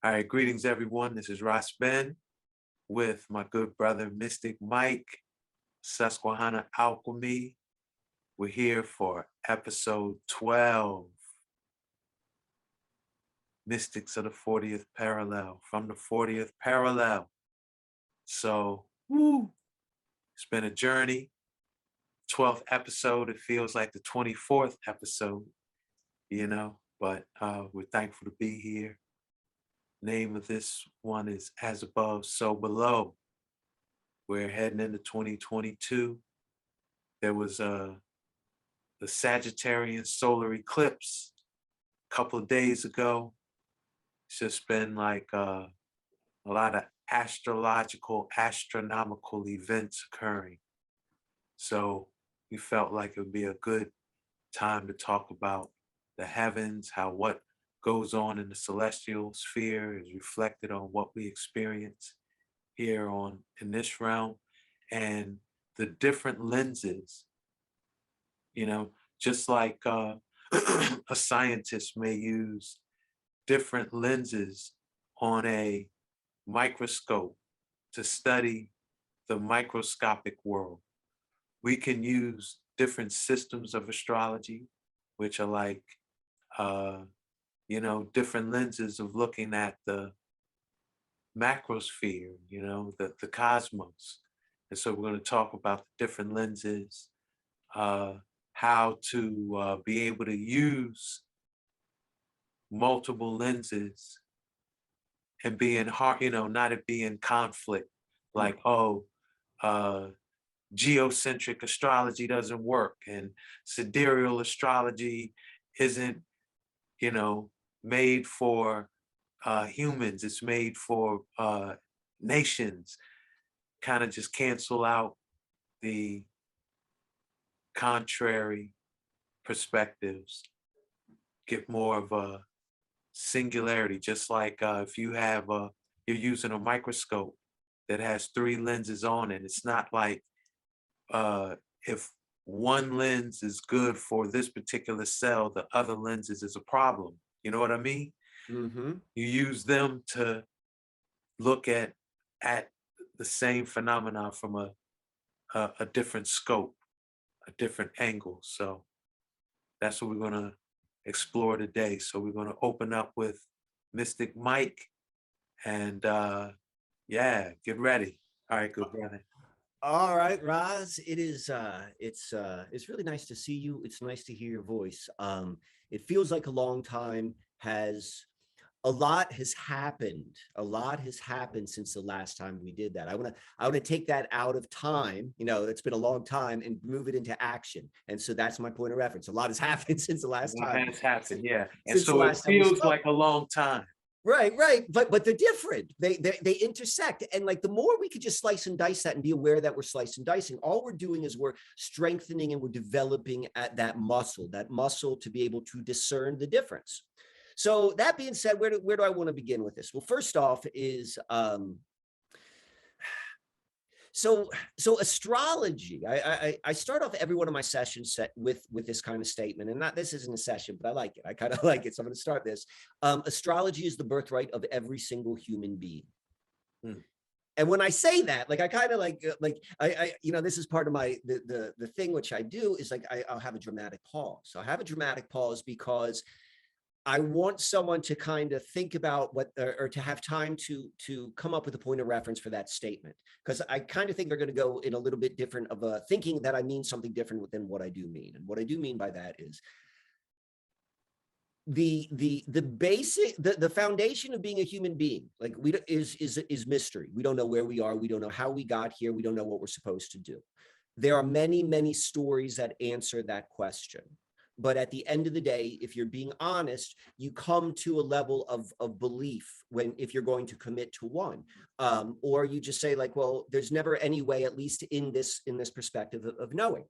All right, greetings everyone. This is Ross Ben with my good brother Mystic Mike, Susquehanna Alchemy. We're here for episode 12, Mystics of the 40th Parallel, from the 40th Parallel. So, it's been a journey. 12th episode, it feels like the 24th episode, but we're thankful to be here. Name of this one is As Above, So Below. We're heading into 2022. There was the Sagittarian solar eclipse a couple of days ago. It's just been like a lot of astrological, astronomical events occurring. So we felt like it would be a good time to talk about the heavens, how what goes on in the celestial sphere is reflected on what we experience here in this realm, and the different lenses, just like a scientist may use different lenses on a microscope to study the microscopic world. We can use different systems of astrology, which are like different lenses of looking at the macrosphere, the cosmos. And so we're going to talk about the different lenses, how to be able to use multiple lenses and be in not to be in conflict, like, geocentric astrology doesn't work and sidereal astrology isn't, made for humans, it's made for nations. Kind of just cancel out the contrary perspectives, get more of a singularity, just like if you're using a microscope that has 3 lenses on it. It's not like if one lens is good for this particular cell, the other lenses is a problem. You know what I mean? Mm-hmm. You use them to look at the same phenomena from a different scope, a different angle. So that's what we're going to explore today. So we're going to open up with Mystic Mike, and get ready. All right, good brother. All right, Roz. It's really nice to see you. It's nice to hear your voice. It feels like a long time. A lot has happened. A lot has happened since the last time we did that. I want to take that out of time. It's been a long time, and move it into action. And so that's my point of reference. A lot has happened since the last time. Has happened, yeah. And Since the so it last time we feels spoke. like a long time. Right. But they're different. They intersect. And like the more we could just slice and dice that and be aware that we're slicing and dicing, all we're doing is we're strengthening and we're developing at that muscle to be able to discern the difference. So that being said, where do I want to begin with this? Well, first off is so astrology. I start off every one of my sessions with this kind of statement, and this isn't a session, but I like it. I kind of like it, so I'm going to start this. Astrology is the birthright of every single human being. And when I say that, like I kind of like this is part of my the thing which I do is like I'll have a dramatic pause. So I have a dramatic pause because I want someone to kind of think about or to have time to come up with a point of reference for that statement, because I kind of think they're going to go in a little bit different of a thinking that I mean something different than what I do mean. And what I do mean by that is the basic, the foundation of being a human being, like is mystery. We don't know where we are. We don't know how we got here. We don't know what we're supposed to do. There are many, many stories that answer that question. But at the end of the day, if you're being honest, you come to a level of belief if you're going to commit to one, or you just say like, well, there's never any way, at least in this perspective of knowing.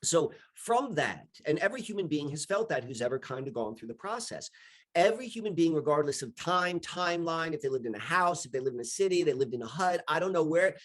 So from that, and every human being has felt that who's ever kind of gone through the process. Every human being, regardless of timeline, if they lived in a house, if they lived in a city, they lived in a hut, I don't know where,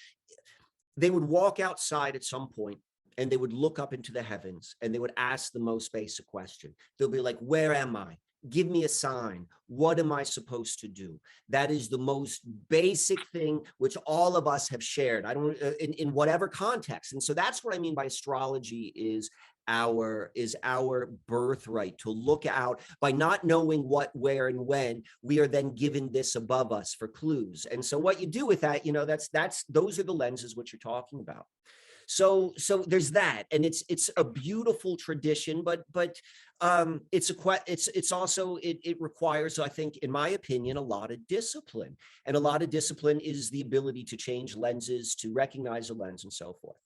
they would walk outside at some point and they would look up into the heavens and they would ask the most basic question. They'll be like, where am I? Give me a sign. What am I supposed to do? That is the most basic thing which all of us have shared. I don't in whatever context. And so that's what I mean by astrology is our birthright, to look out. By not knowing what, where, and when, we are then given this above us for clues. And so what you do with that, those are the lenses which you're talking about. So there's that, and it's a beautiful tradition, but it's also it requires, I think, in my opinion, a lot of discipline, and a lot of discipline is the ability to change lenses, to recognize a lens, and so forth.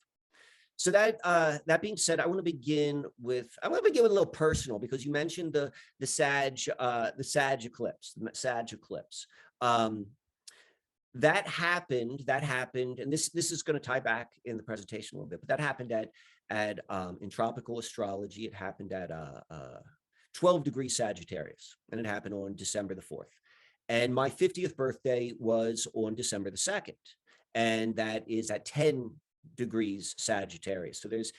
So that being said, I want to begin with a little personal, because you mentioned the Sag eclipse, that happened, and this is going to tie back in the presentation a little bit, but that happened in tropical astrology. It happened at 12 degrees Sagittarius, and it happened on December the 4th. And my 50th birthday was on December the 2nd, and that is at 10 degrees Sagittarius. So there's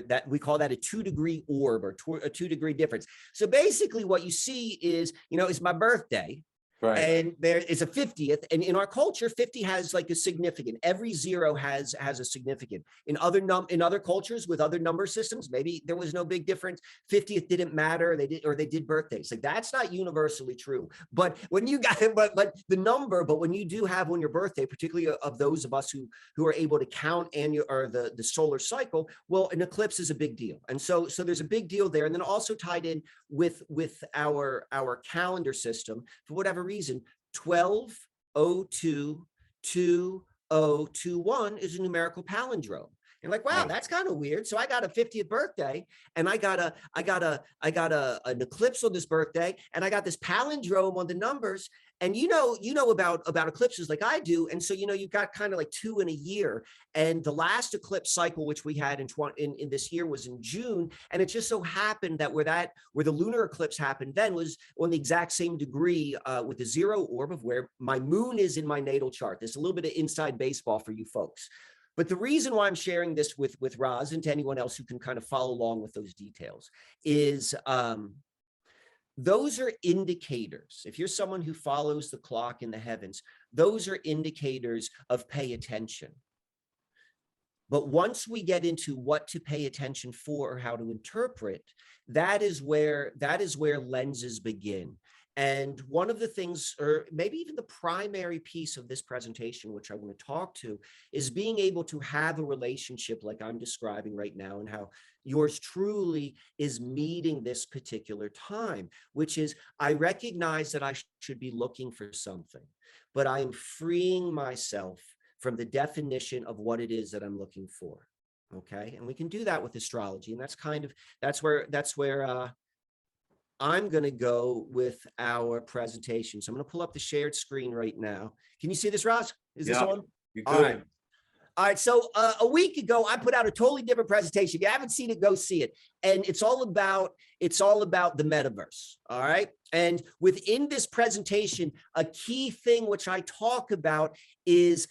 that we call that a 2-degree orb, or a 2-degree difference. So basically what you see is, it's my birthday. Right. And there is a 50th, and in our culture, 50 has like a significant. Every zero has a significant. In other cultures with other number systems, maybe there was no big difference. 50th didn't matter. They did birthdays. Like, that's not universally true. But when you got but when you do have on your birthday, particularly of those of us who are able to count the solar cycle, well, an eclipse is a big deal. And so there's a big deal there. And then also tied in with our calendar system, for whatever reason, 12/02/2021 is a numerical palindrome. And like, wow, that's kind of weird. So I got a 50th birthday, and I got an eclipse on this birthday, and I got this palindrome on the numbers. And you know about eclipses like I do. And so, you've got kind of like 2 in a year. And the last eclipse cycle, which we had in this year, was in June. And it just so happened that where the lunar eclipse happened then was on the exact same degree with the zero orb of where my moon is in my natal chart. There's a little bit of inside baseball for you folks. But the reason why I'm sharing this with Roz, and to anyone else who can kind of follow along with those details, is those are indicators. If you're someone who follows the clock in the heavens, those are indicators of pay attention. But once we get into what to pay attention for or how to interpret, that is where lenses begin. And one of the things, or maybe even the primary piece of this presentation, which I want to talk to, is being able to have a relationship like I'm describing right now, and how yours truly is meeting this particular time, which is, I recognize that I should be looking for something, but I am freeing myself from the definition of what it is that I'm looking for. Okay. And we can do that with astrology. And that's where I'm going to go with our presentation. So I'm going to pull up the shared screen right now. Can you see this, Roz? Is this on? All right. All right. So a week ago, I put out a totally different presentation. If you haven't seen it, go see it. And it's all about the metaverse. All right. And within this presentation, a key thing which I talk about is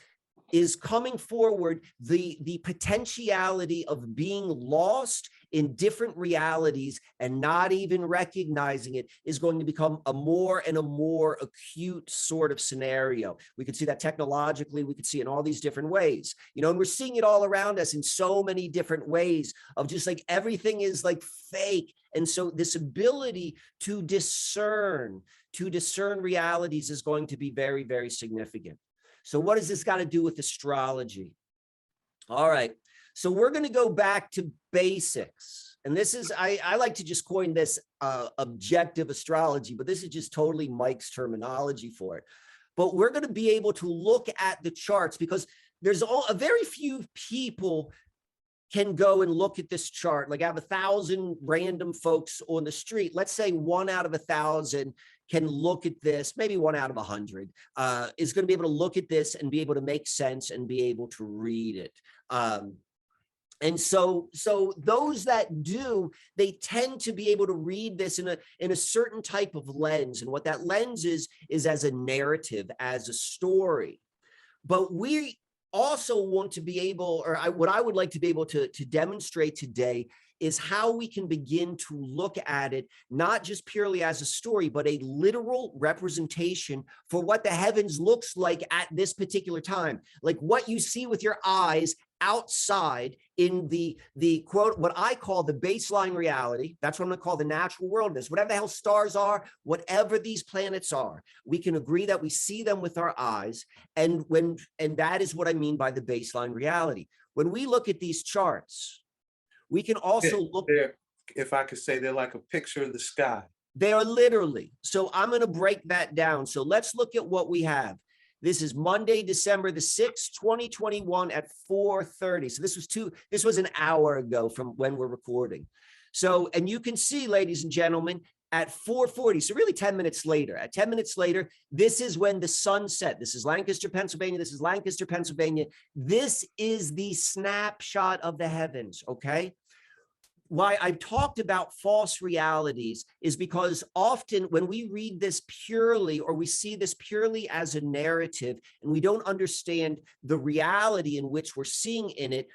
coming forward, the potentiality of being lost in different realities and not even recognizing it is going to become a more and a more acute sort of scenario. We could see that technologically, we could see it in all these different ways, and we're seeing it all around us in so many different ways of just like everything is like fake. And so this ability to discern realities is going to be very, very significant. So what does this got to do with astrology? All right. So we're going to go back to basics. And this is, I like to just coin this objective astrology, but this is just totally Mike's terminology for it. But we're going to be able to look at the charts, because there's a very few people can go and look at this chart. Like, I have 1,000 random folks on the street. Let's say 1 out of 1,000 can look at this, maybe 1 out of 100 is going to be able to look at this and be able to make sense and be able to read it. And so those that do, they tend to be able to read this in a certain type of lens. And what that lens is as a narrative, as a story. But we also want to be able, what I would like to be able to demonstrate today is how we can begin to look at it, not just purely as a story, but a literal representation for what the heavens looks like at this particular time. Like what you see with your eyes outside in the quote, what I call the baseline reality. That's what I'm going to call the natural world is. Whatever the hell stars are, whatever these planets are, we can agree that we see them with our eyes. And that is what I mean by the baseline reality. When we look at these charts, we can also look. If I could say, they're like a picture of the sky. They are literally. So I'm going to break that down. So let's look at what we have. This is Monday, December the 6th, 2021 at 4:30. So this was an hour ago from when we're recording. So, and you can see, ladies and gentlemen, at 4:40, so really 10 minutes later, at 10 minutes later, this is when the sun set. This is Lancaster, Pennsylvania. This is Lancaster, Pennsylvania. This is the snapshot of the heavens, okay? Why I've talked about false realities is because often when we read this purely, or we see this purely as a narrative, and we don't understand the reality in which we're seeing in it,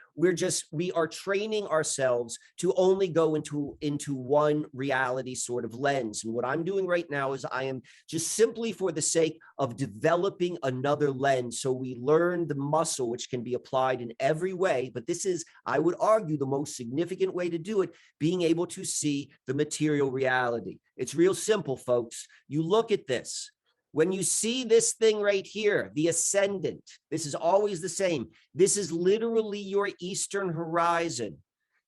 we are training ourselves to only go into one reality sort of lens. And what I'm doing right now is I am just simply for the sake of developing another lens. So we learn the muscle, which can be applied in every way. But this is, I would argue, the most significant way to do it, being able to see the material reality. It's real simple, folks. You look at this. When you see this thing right here, the ascendant, this is always the same. This is literally your eastern horizon.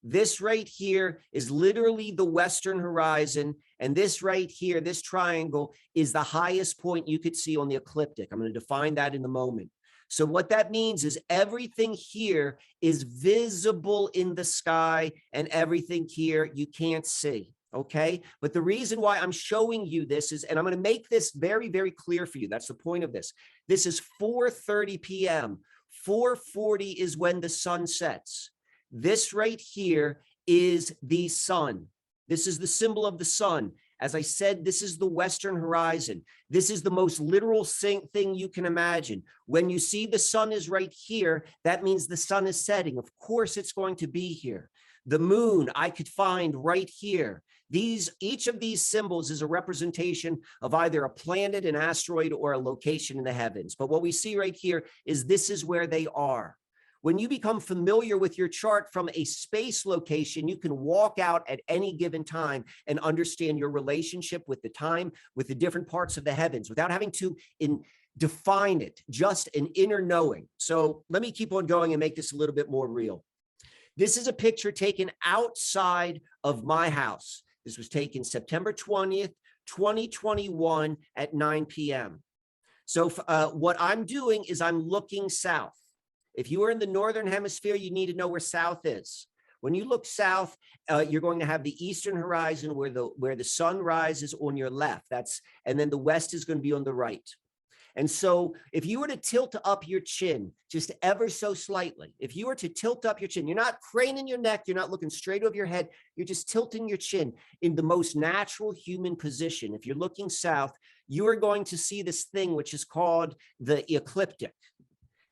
This right here is literally the western horizon. And this right here, this triangle, is the highest point you could see on the ecliptic. I'm going to define that in a moment. So what that means is everything here is visible in the sky, and everything here you can't see. Okay. But the reason why I'm showing you this is, and I'm going to make this very, very clear for you. That's the point of this. This is 4:30 p.m. 4:40 is when the sun sets. This right here is the sun. This is the symbol of the sun. As I said, this is the western horizon. This is the most literal thing you can imagine. When you see the sun is right here, that means the sun is setting. Of course, it's going to be here. The moon I could find right here. Each of these symbols is a representation of either a planet, an asteroid, or a location in the heavens. But what we see right here is this is where they are. When you become familiar with your chart from a space location, you can walk out at any given time and understand your relationship with the time, with the different parts of the heavens, without having to define it, just an inner knowing. So let me keep on going and make this a little bit more real. This is a picture taken outside of my house. This was taken September 20th, 2021 at 9 p.m. So what I'm doing is I'm looking south. If you are in the northern hemisphere, you need to know where south is. When you look south, you're going to have the eastern horizon where the sun rises on your left. And then the west is going to be on the right. And so if you were to tilt up your chin just ever so slightly, if you were to tilt up your chin, you're not craning your neck, you're not looking straight over your head, you're just tilting your chin in the most natural human position. If you're looking south, you are going to see this thing which is called the ecliptic.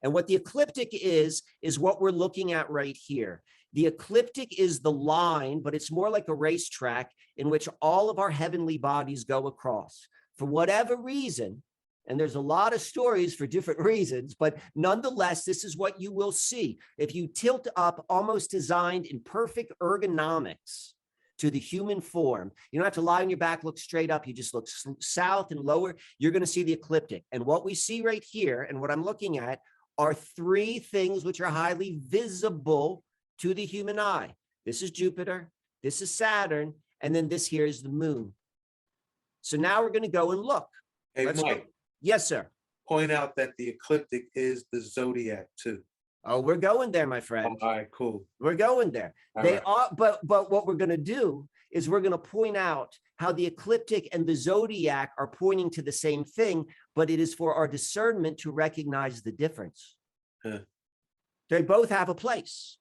And what the ecliptic is what we're looking at right here. The ecliptic is the line, but it's more like a racetrack in which all of our heavenly bodies go across. For whatever reason, and there's a lot of stories for different reasons, but nonetheless, this is what you will see. If you tilt up, almost designed in perfect ergonomics to the human form, you don't have to lie on your back, look straight up. You just look south and lower. You're going to see the ecliptic. And what we see right here, and what I'm looking at, are three things which are highly visible to the human eye. This is Jupiter, this is Saturn, and then this here is the moon. So now we're going to go and look. Hey, Let's Mike. go. Yes, sir. Point out that the ecliptic is the zodiac too. Oh, we're going there, my friend. All right, cool. We're going there. All They right. are, but what we're going to do is we're going to point out how the ecliptic and the zodiac are pointing to the same thing, but it is for our discernment to recognize the difference. Huh. They both have a place.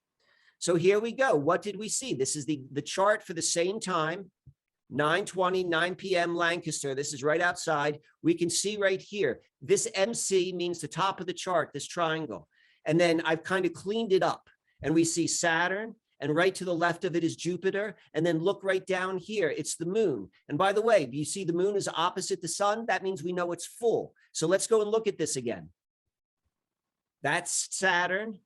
So here we go. What did we see? This is the chart for the same time, 9:20, 9 p.m. Lancaster. This is right outside. We can see right here. This MC means the top of the chart, this triangle. And then I've kind of cleaned it up. And we see Saturn, and right to the left of it is Jupiter. And then look right down here, it's the moon. And by the way, do you see the moon is opposite the sun? That means we know it's full. So let's go and look at this again. That's Saturn.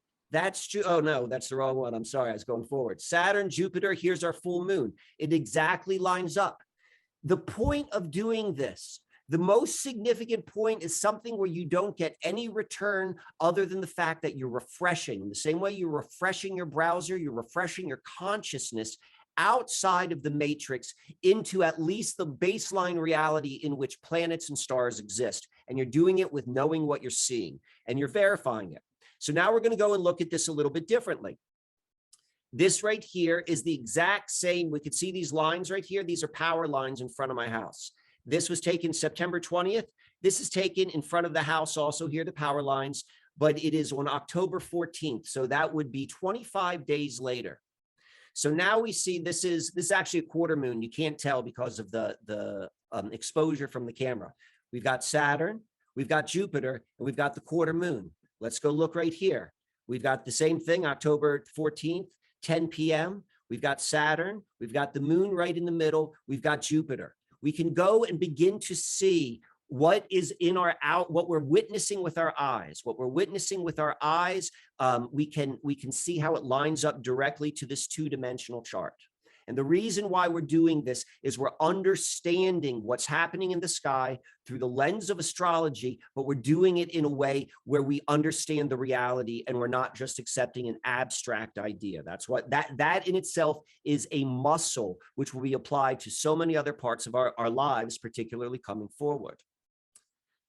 Oh no, that's the wrong one. I'm sorry, I was going forward. Saturn, Jupiter, here's our full moon. It exactly lines up. The point of doing this, the most significant point, is something where you don't get any return other than the fact that you're refreshing. In the same way you're refreshing your browser, you're refreshing your consciousness outside of the matrix into at least the baseline reality in which planets and stars exist. And you're doing it with knowing what you're seeing, and you're verifying it. So now we're going to go and look at this a little bit differently. This right here is the exact same. We could see these lines right here. These are power lines in front of my house. This was taken September 20th. This is taken in front of the house also here, the power lines, but it is on October 14th. So that would be 25 days later. So now we see this is actually a quarter moon. You can't tell because of the exposure from the camera. We've got Saturn, we've got Jupiter, and we've got the quarter moon. Let's go look right here. We've got the same thing, October 14th, 10 p.m. We've got Saturn, we've got the moon right in the middle, we've got Jupiter. We can go and begin to see what is in what we're witnessing with our eyes. What we're witnessing with our eyes, we can see how it lines up directly to this two-dimensional chart. And the reason why we're doing this is we're understanding what's happening in the sky through the lens of astrology, but we're doing it in a way where we understand the reality and we're not just accepting an abstract idea. That's what that in itself is a muscle which will be applied to so many other parts of our lives, particularly coming forward.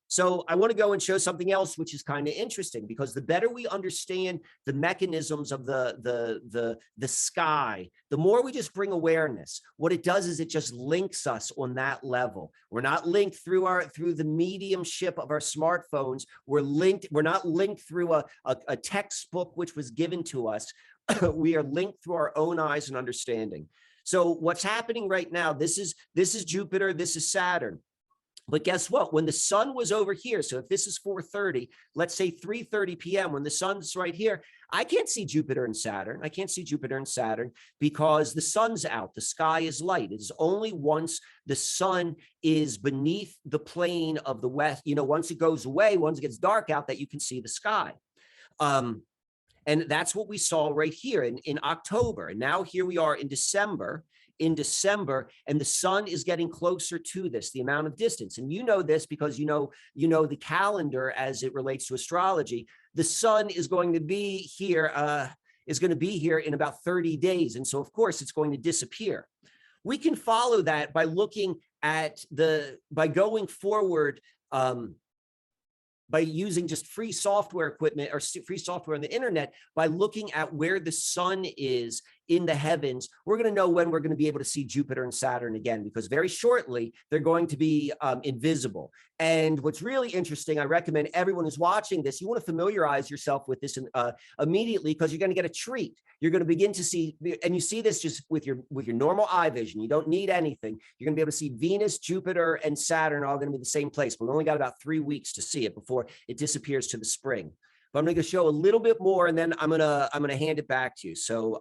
So I want to go and show something else, which is kind of interesting, because the better we understand the mechanisms of the sky, the more we just bring awareness. What it does is it just links us on that level. We're not linked through the mediumship of our smartphones. We're not linked through a textbook which was given to us. We are linked through our own eyes and understanding. So what's happening right now, this is Jupiter, this is Saturn. But guess what? When the sun was over here, so if this is 4:30, let's say 3:30 p.m., when the sun's right here, I can't see Jupiter and Saturn. I can't see Jupiter and Saturn because the sun's out. The sky is light. It is only once the sun is beneath the plane of the west, once it goes away, once it gets dark out, that you can see the sky. And that's what we saw right here in October. And now here we are in December, and the sun is getting closer to this, the amount of distance. And you know this because you know the calendar as it relates to astrology. The sun is going to be here, in about 30 days. And so of course it's going to disappear. We can follow that by looking at by going forward, by using just free software equipment or free software on the internet, by looking at where the sun is in the heavens. We're going to know when we're going to be able to see Jupiter and Saturn again, because very shortly they're going to be invisible. And what's really interesting, I recommend everyone who's watching this, you want to familiarize yourself with this immediately, because you're going to get a treat. You're going to begin to see, and you see this just with your normal eye vision. You don't need anything. You're going to be able to see Venus, Jupiter, and Saturn all going to be the same place. But we only got about 3 weeks to see it before it disappears to the spring. But I'm going to show a little bit more, and then I'm going to hand it back to you. So,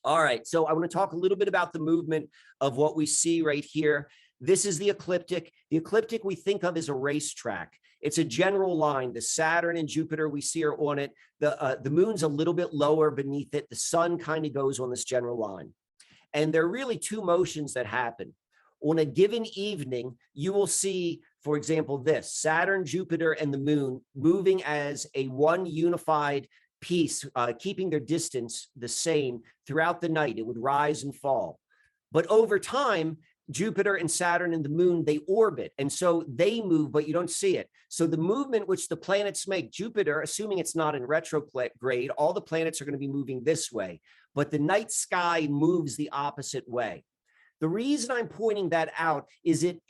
all right. So I want to talk a little bit about the movement of what we see right here. This is the ecliptic. The ecliptic we think of as a racetrack. It's a general line. The Saturn and Jupiter we see are on it. The moon's a little bit lower beneath it. The sun kind of goes on this general line. And there are really two motions that happen. On a given evening, you will see, for example, this Saturn, Jupiter, and the moon moving as a one unified piece, keeping their distance the same throughout the night. It would rise and fall. But over time, Jupiter and Saturn and the moon, they orbit. And so they move, but you don't see it. So the movement which the planets make, Jupiter, assuming it's not in retrograde, all the planets are going to be moving this way. But the night sky moves the opposite way. The reason I'm pointing that out is it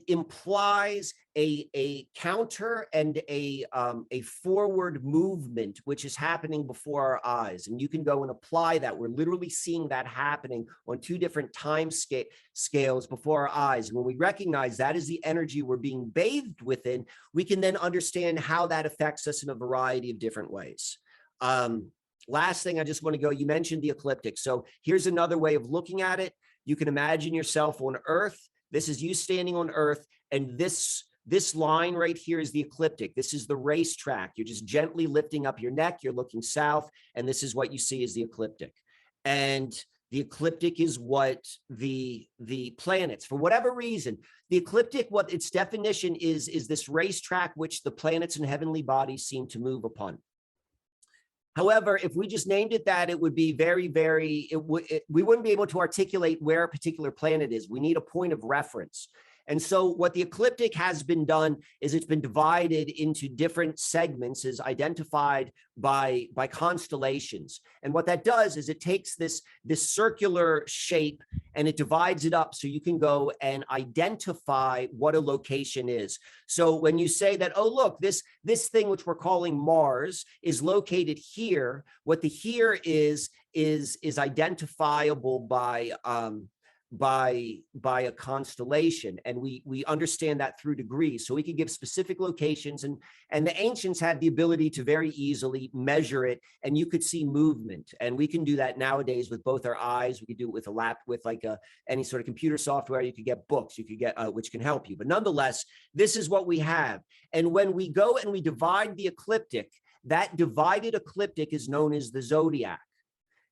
implies a counter and a forward movement which is happening before our eyes, and you can go and apply that. We're literally seeing that happening on two different time scales before our eyes. And when we recognize that is the energy we're being bathed within, we can then understand how that affects us in a variety of different ways. Last thing I just want to go, you mentioned the ecliptic. So here's another way of looking at it. You can imagine yourself on Earth. This is you standing on Earth, and this line right here is the ecliptic. This is the racetrack. You're just gently lifting up your neck. You're looking south, and this is what you see as the ecliptic. And the ecliptic is what the planets, for whatever reason, the ecliptic, what its definition is this racetrack which the planets and heavenly bodies seem to move upon. However, if we just named it that, it would be very, very, we wouldn't be able to articulate where a particular planet is. We need a point of reference. And so what the ecliptic has been done is it's been divided into different segments, is identified by constellations. And what that does is it takes this circular shape and it divides it up so you can go and identify what a location is. So when you say that, oh, look, this thing which we're calling Mars is located here, what the here is identifiable by a constellation, and we understand that through degrees, so we can give specific locations, and the ancients had the ability to very easily measure it, and you could see movement, and we can do that nowadays with both our eyes. We could do it with like any sort of computer software. You could get books, you could get which can help you, but nonetheless, this is what we have. And when we go and we divide the ecliptic, that divided ecliptic is known as the zodiac.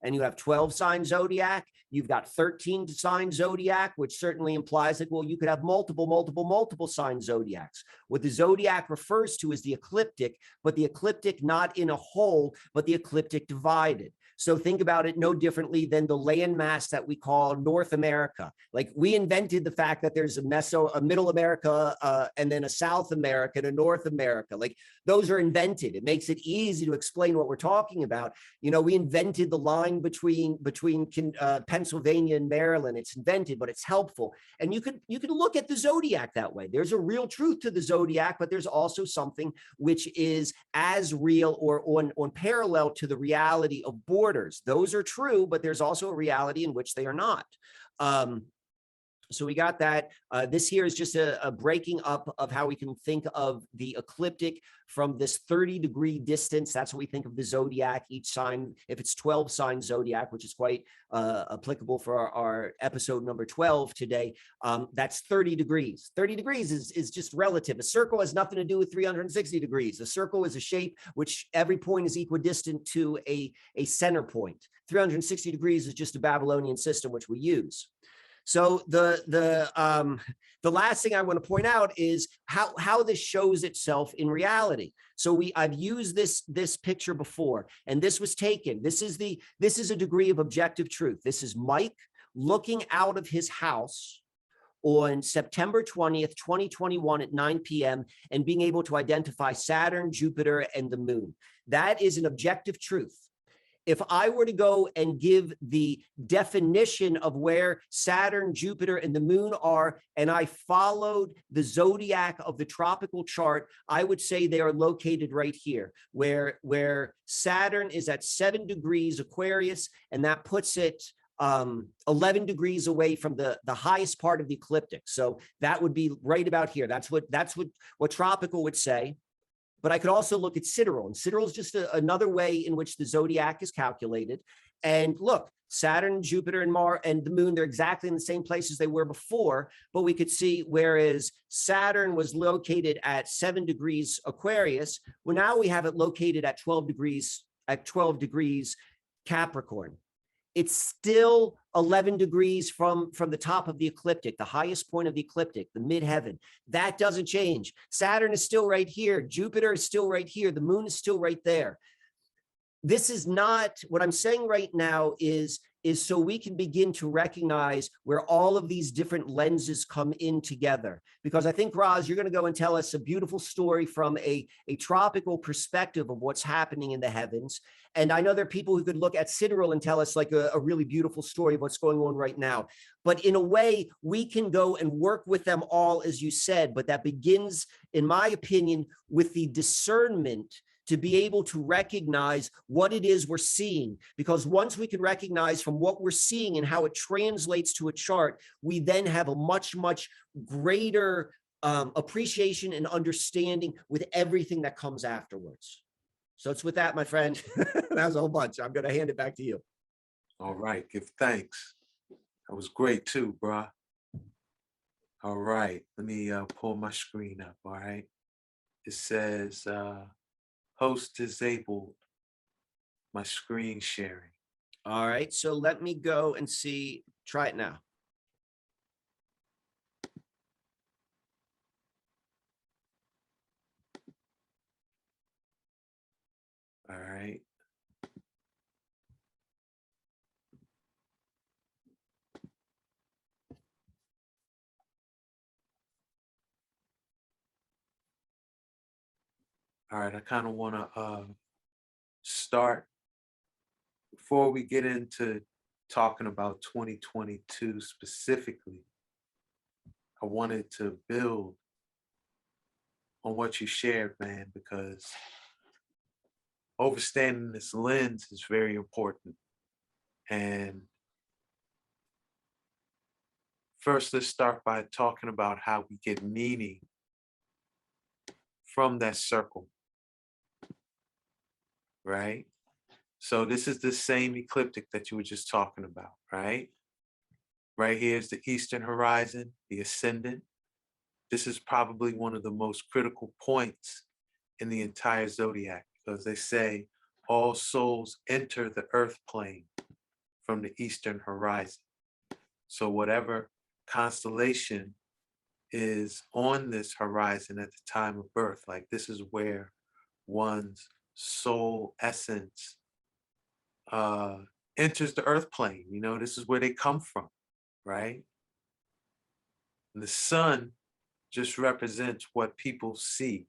And you have 12 sign zodiac, you've got 13 sign zodiac, which certainly implies that, well, you could have multiple sign zodiacs. What the zodiac refers to is the ecliptic, but the ecliptic not in a whole, but the ecliptic divided. So think about it no differently than the landmass that we call North America. Like, we invented the fact that there's a Middle America, and then a South America and a North America. Like, those are invented. It makes it easy to explain what we're talking about. You know, we invented the line between Pennsylvania and Maryland. It's invented, but it's helpful. And you can look at the zodiac that way. There's a real truth to the zodiac, but there's also something which is as real or on parallel to the reality of borders. Those are true, but there's also a reality in which they are not. So we got that. This here is just a breaking up of how we can think of the ecliptic from this 30-degree distance. That's what we think of the zodiac. Each sign, if it's 12 sign zodiac, which is quite applicable for our episode number 12 today, that's 30 degrees. 30 degrees is just relative. A circle has nothing to do with 360 degrees. A circle is a shape which every point is equidistant to a center point. 360 degrees is just a Babylonian system which we use. So the last thing I want to point out is how this shows itself in reality. So I've used this picture before, and this was taken. This is a degree of objective truth. This is Mike looking out of his house on September 20th, 2021 at 9 p.m. and being able to identify Saturn, Jupiter, and the moon. That is an objective truth. If I were to go and give the definition of where Saturn, Jupiter, and the moon are, and I followed the zodiac of the tropical chart, I would say they are located right here, where Saturn is at 7 degrees Aquarius, and that puts it 11 degrees away from the highest part of the ecliptic. So that would be right about here. That's what tropical would say. But I could also look at sidereal, and sidereal is just another way in which the zodiac is calculated. And look, Saturn, Jupiter, and Mars and the moon, they're exactly in the same places they were before, but we could see whereas Saturn was located at 7 degrees Aquarius, well, now we have it located at 12 degrees Capricorn. It's still 11 degrees from the top of the ecliptic, the highest point of the ecliptic, the midheaven. That doesn't change. Saturn is still right here. Jupiter is still right here. The moon is still right there. This is not, what I'm saying right now is so we can begin to recognize where all of these different lenses come in together. Because I think, Roz, you're going to go and tell us a beautiful story from a tropical perspective of what's happening in the heavens. And I know there are people who could look at sidereal and tell us like a really beautiful story of what's going on right now. But in a way, we can go and work with them all, as you said, but that begins, in my opinion, with the discernment to be able to recognize what it is we're seeing. Because once we can recognize from what we're seeing and how it translates to a chart, we then have a much, much greater appreciation and understanding with everything that comes afterwards. So it's with that, my friend. That was a whole bunch. I'm going to hand it back to you. All right, give thanks. That was great too, bruh. All right, let me pull my screen up, all right? It says host disabled, my screen sharing. All right. So let me go and see. Try it now. All right. All right, I kind of want to start before we get into talking about 2022 specifically. I wanted to build on what you shared, man, because understanding this lens is very important. And first, let's start by talking about how we get meaning from that circle, right? So this is the same ecliptic that you were just talking about, right? Right here is the eastern horizon, the ascendant. This is probably one of the most critical points in the entire zodiac because they say all souls enter the earth plane from the eastern horizon. So whatever constellation is on this horizon at the time of birth, like this is where one's soul essence enters the earth plane. You know, this is where they come from, right? And the sun just represents what people see,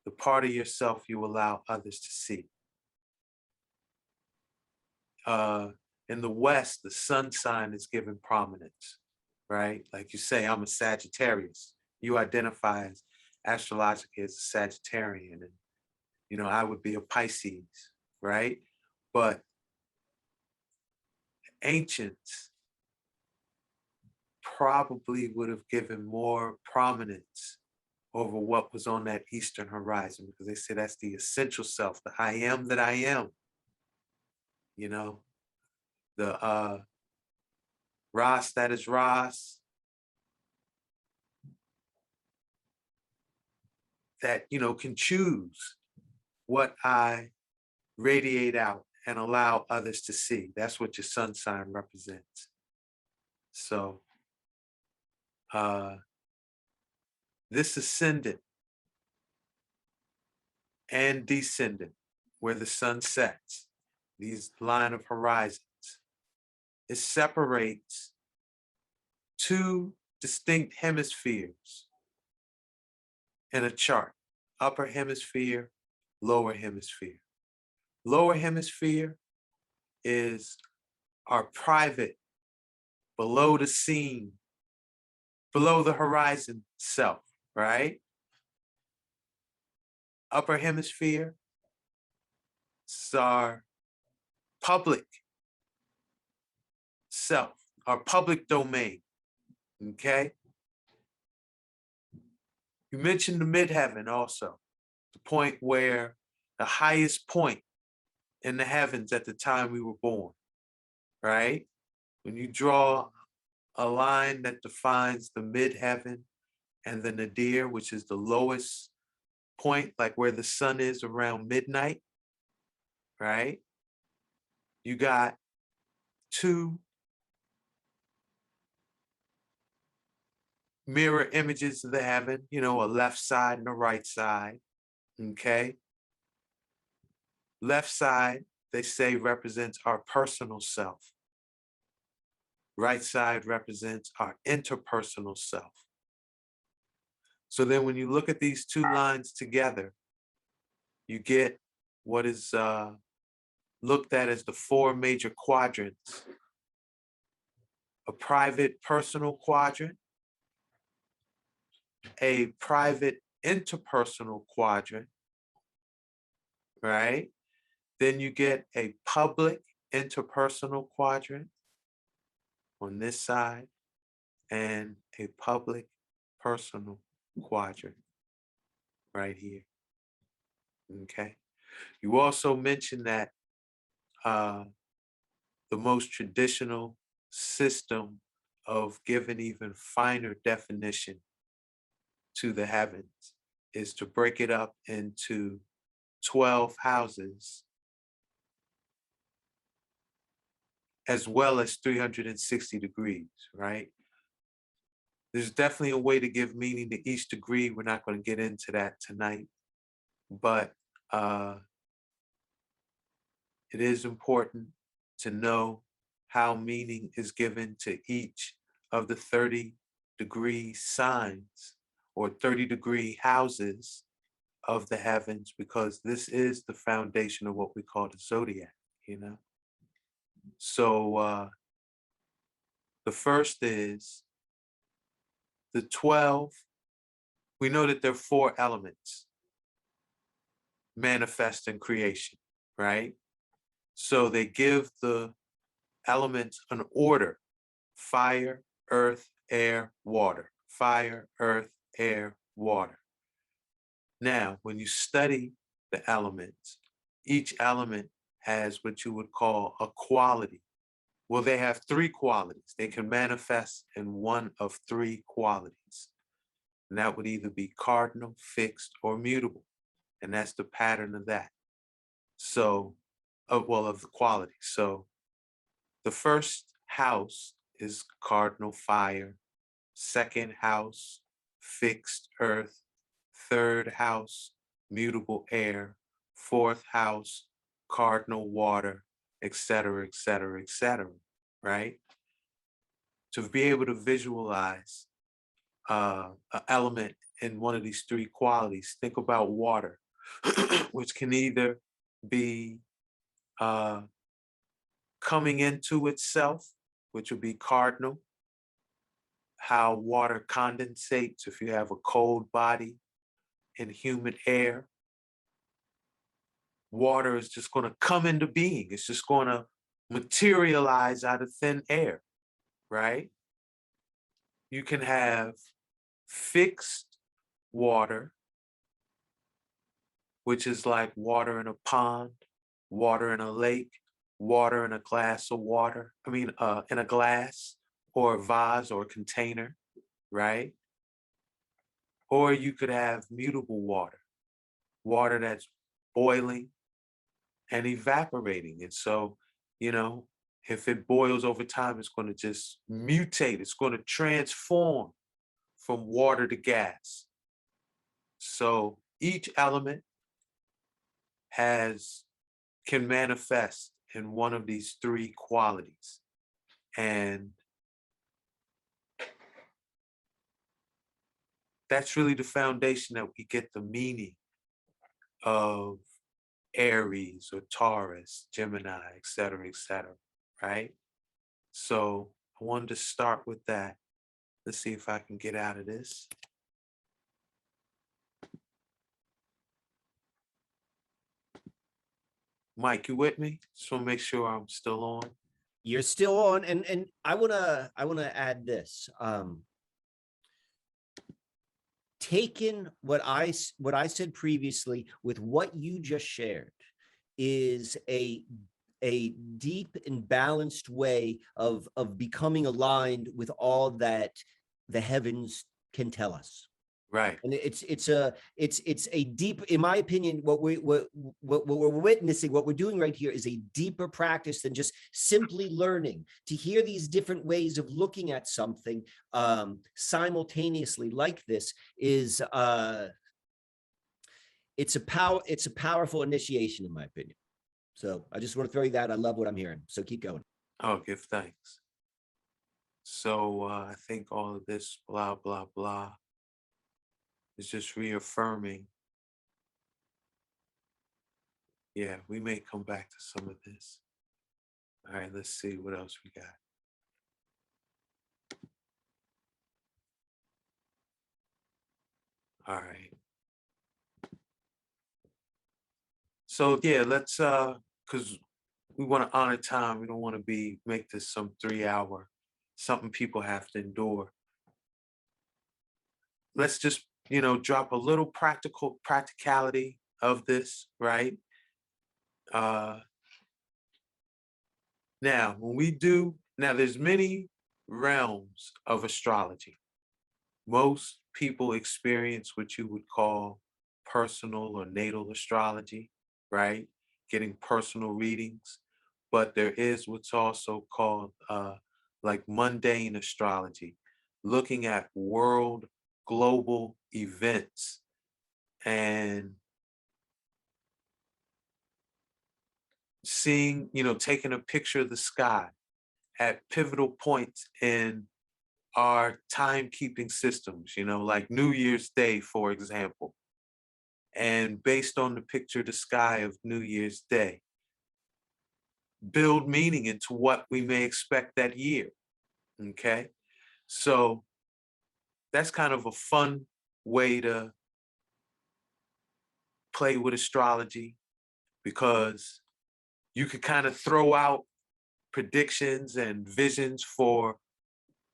the part of yourself you allow others to see. In the West, the sun sign is given prominence, right? Like you say, I'm a Sagittarius. You identify as astrologically as a Sagittarian, and you know, I would be a Pisces, right? But ancients probably would have given more prominence over what was on that eastern horizon because they say that's the essential self, the I am that I am. You know, the Ras that is Ras, that, you know, can choose what I radiate out and allow others to see. That's what your sun sign represents. So this ascendant and descendant, where the sun sets, these line of horizons, it separates two distinct hemispheres in a chart, upper hemisphere, lower hemisphere. Lower hemisphere is our private, below the scene, below the horizon self, right? Upper hemisphere is our public self, our public domain, okay? You mentioned the midheaven also, the point where the highest point in the heavens at the time we were born, right? When you draw a line that defines the midheaven and the nadir, which is the lowest point, like where the sun is around midnight, right? You got two mirror images of the heaven, you know, a left side and a right side, okay? Left side, they say, represents our personal self. Right side represents our interpersonal self. So then when you look at these two lines together, you get what is looked at as the four major quadrants: a private personal quadrant, a private interpersonal quadrant, right? Then you get a public interpersonal quadrant on this side and a public personal quadrant right here, okay? You also mentioned that uh, the most traditional system of giving even finer definition to the heavens is to break it up into 12 houses as well as 360 degrees, right? There's definitely a way to give meaning to each degree. We're not going to get into that tonight, but it is important to know how meaning is given to each of the 30-degree signs or 30-degree houses of the heavens, because this is the foundation of what we call the zodiac, you know? So the first is the 12. We know that there are 4 elements manifest in creation, right? So they give the elements an order: fire, earth, air, water. Fire, earth, air, water. Now, when you study the elements, each element has what you would call a quality. Well, they have 3 qualities. They can manifest in one of 3 qualities. And that would either be cardinal, fixed, or mutable. And that's the pattern of that. So, of the quality. So the first house is cardinal fire, second house, fixed earth, third house, mutable air, fourth house, cardinal water, etc., etc., etc., right? To be able to visualize an element in one of these 3 qualities, think about water, which can either be coming into itself, which would be cardinal, how water condensates if you have a cold body in humid air. Water is just going to come into being. It's just going to materialize out of thin air, right? You can have fixed water, which is like water in a pond, water in a lake, water in a glass of water. In a glass or a vase or a container, right? Or you could have mutable water, water that's boiling and evaporating. And so, you know, if it boils over time, it's going to just mutate. It's going to transform from water to gas. So each element can manifest in one of these 3 qualities. And that's really the foundation that we get the meaning of Aries or Taurus, Gemini, et cetera, right? So I wanted to start with that. Let's see if I can get out of this. Mike, you with me? Just want to make sure I'm still on. You're still on, and I wanna add this. Taken what I said previously with what you just shared is a deep and balanced way of becoming aligned with all that the heavens can tell us. Right. And it's a deep, in my opinion, what we're witnessing, what we're doing right here is a deeper practice than just simply learning. To hear these different ways of looking at something simultaneously like this is it's a powerful initiation, in my opinion. So I just want to throw you that. I love what I'm hearing. So keep going. Oh, give thanks. So I think all of this blah, blah, blah is just reaffirming. Yeah, we may come back to some of this. All right, let's see what else we got. All right. So yeah, let's because we want to honor time. We don't want to make this some 3-hour, something people have to endure. Let's just, drop a little practicality of this, right? Now, when we do, now there's many realms of astrology. Most people experience what you would call personal or natal astrology, right? Getting personal readings. But there is what's also called like mundane astrology, looking at world global events and seeing, taking a picture of the sky at pivotal points in our timekeeping systems, like New Year's Day, for example. And based on the picture of the sky of New Year's Day, build meaning into what we may expect that year. Okay. So that's kind of a fun way to play with astrology because you could kind of throw out predictions and visions for